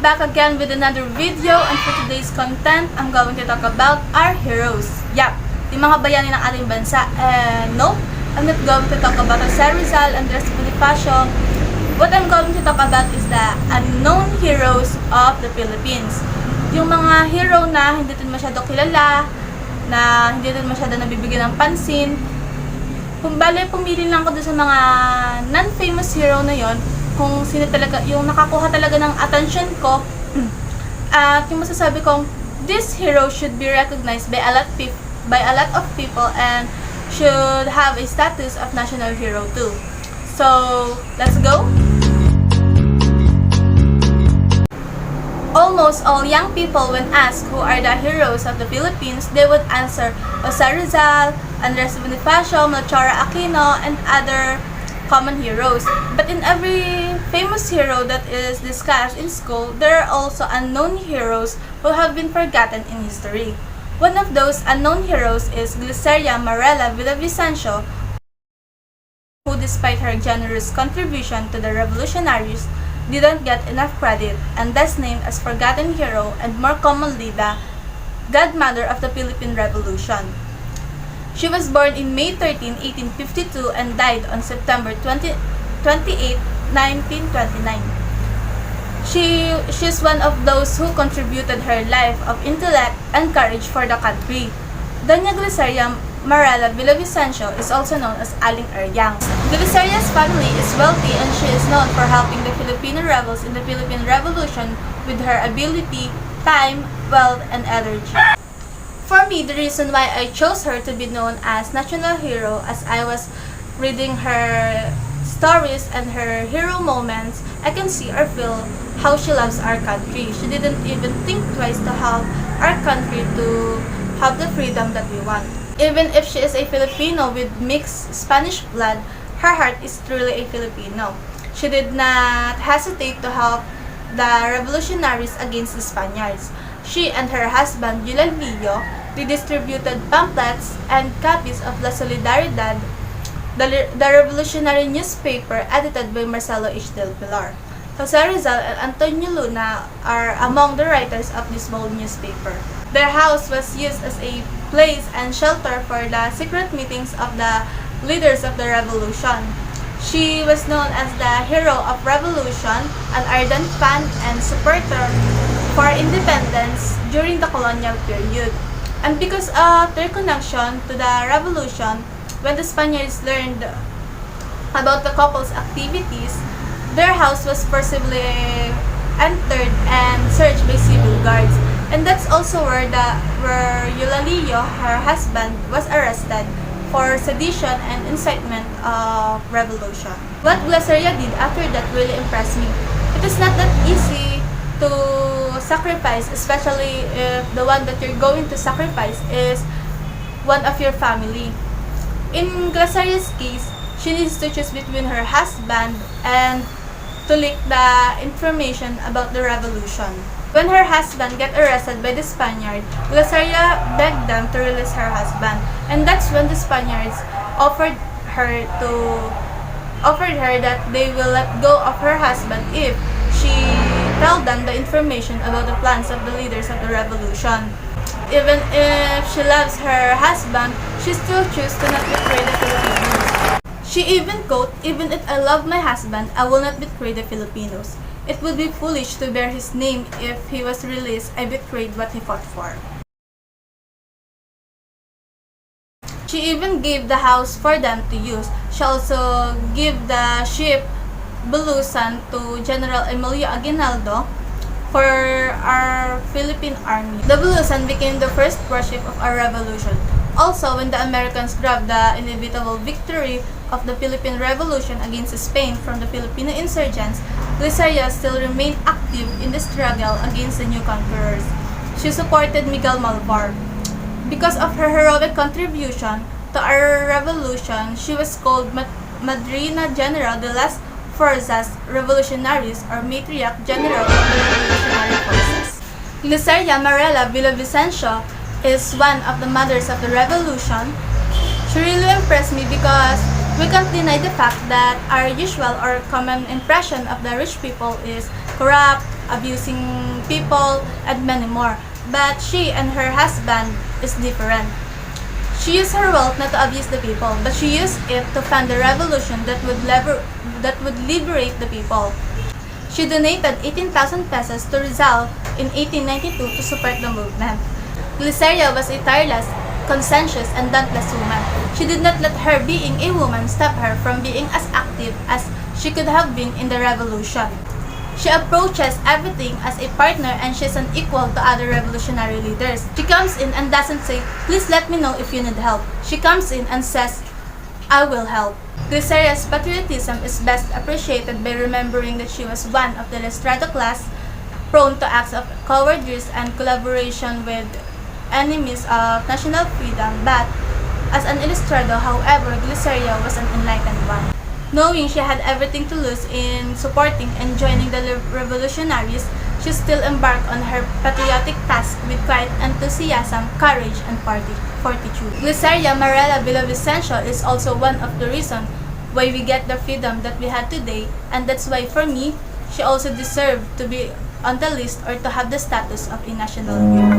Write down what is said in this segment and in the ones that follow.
back again with another video, and for today's content, I'm going to talk about our heroes. Yup, yung mga bayani ng ating bansa. No, I'm not going to talk about Jose Rizal and Bonifacio. What I'm going to talk about is the unknown heroes of the Philippines. Yung mga hero na hindi din masyado kilala, na hindi din masyado nabibigyan ng pansin. Kung bale, pumili lang ako doon sa mga non-famous hero na yon, kung sino talaga, yung nakakuha talaga ng attention ko, at yung masasabi kong, this hero should be recognized by a lot of people and should have a status of national hero too. So, let's go! Almost all young people, when asked who are the heroes of the Philippines, they would answer Jose Rizal, Andres Bonifacio, Melchora Aquino, and other common heroes. But in every famous hero that is discussed in school, there are also unknown heroes who have been forgotten in history. One of those unknown heroes is Gliceria Marella-Villavicencio, who despite her generous contribution to the revolutionaries, didn't get enough credit and thus named as forgotten hero and more commonly the Godmother of the Philippine Revolution. She was born in May 13, 1852 and died on September 28, 1929. She's one of those who contributed her life of intellect and courage for the country. Doña Gliceria Marella-Villavicencio is also known as Aling Eryang. Gliceria's family is wealthy and she is known for helping the Filipino rebels in the Philippine Revolution with her ability, time, wealth, and energy. For me, the reason why I chose her to be known as national hero, as I was reading her stories and her hero moments, I can see or feel how she loves our country. She didn't even think twice to help our country to have the freedom that we want. Even if she is a Filipino with mixed Spanish blood, her heart is truly a Filipino. She did not hesitate to help the revolutionaries against the Spaniards. She and her husband, Eulalio, redistributed pamphlets and copies of La Solidaridad, the revolutionary newspaper edited by Marcelo H. del Pilar. Jose Rizal and Antonio Luna are among the writers of this bold newspaper. Their house was used as a place and shelter for the secret meetings of the leaders of the revolution. She was known as the hero of revolution, an ardent fan and supporter for independence during the colonial period. And because of their connection to the revolution, when the Spaniards learned about the couple's activities, their house was forcibly entered and searched by civil guards. And that's also where Eulalio, her husband, was arrested for sedition and incitement of revolution. What Gliceria did after that really impressed me. It is not that easy to sacrifice, especially if the one that you're going to sacrifice is one of your family. In Gliceria's case, she needs to choose between her husband and to leak the information about the revolution. When her husband got arrested by the Spaniard, Gliceria begged them to release her husband, and that's when the Spaniards offered her that they will let go of her husband if she tell them the information about the plans of the leaders of the revolution. Even if she loves her husband, she still chooses to not betray the Filipinos. She even quote, "Even if I love my husband, I will not betray the Filipinos. It would be foolish to bear his name if he was released. I betrayed what he fought for." She even gave the house for them to use. She also gave the ship Bulusan to General Emilio Aguinaldo for our Philippine Army. The Bulusan became the first warship of our revolution. Also, when the Americans grabbed the inevitable victory of the Philippine Revolution against Spain from the Filipino insurgents, Gliceria still remained active in the struggle against the new conquerors. She supported Miguel Malvar. Because of her heroic contribution to our revolution, she was called Madrina General de las Fuerzas Revolucionarias, or Matriarch General of the Revolutionary Forces. Gliceria Marella-Villavicencio is one of the mothers of the revolution. She really impressed me because we can't deny the fact that our usual or common impression of the rich people is corrupt, abusing people, and many more. But she and her husband is different. She used her wealth not to abuse the people, but she used it to fund a revolution that would liberate the people. She donated 18,000 pesos to Rizal in 1892 to support the movement. Gliceria was a tireless, conscientious, and dauntless woman. She did not let her being a woman stop her from being as active as she could have been in the revolution. She approaches everything as a partner and she's an equal to other revolutionary leaders. She comes in and doesn't say, "Please let me know if you need help." She comes in and says, "I will help." Gliceria's patriotism is best appreciated by remembering that she was one of the Lestrado class, prone to acts of cowardice and collaboration with enemies of national freedom, but as an Ilustrado, however, Gliceria was an enlightened one. Knowing she had everything to lose in supporting and joining the revolutionaries, she still embarked on her patriotic task with quiet enthusiasm, courage, and fortitude. Gliceria Marella-Villavicencio is also one of the reasons why we get the freedom that we had today, and that's why for me, she also deserved to be on the list or to have the status of a national hero.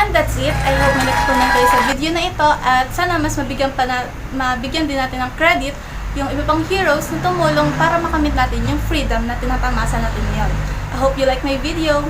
That's it. I hope may natutunan kayo sa video na ito at sana mas mabigyan din natin ng credit yung iba pang heroes na tumulong para makamit natin yung freedom na tinatamasa natin ngayon. I hope you like my video.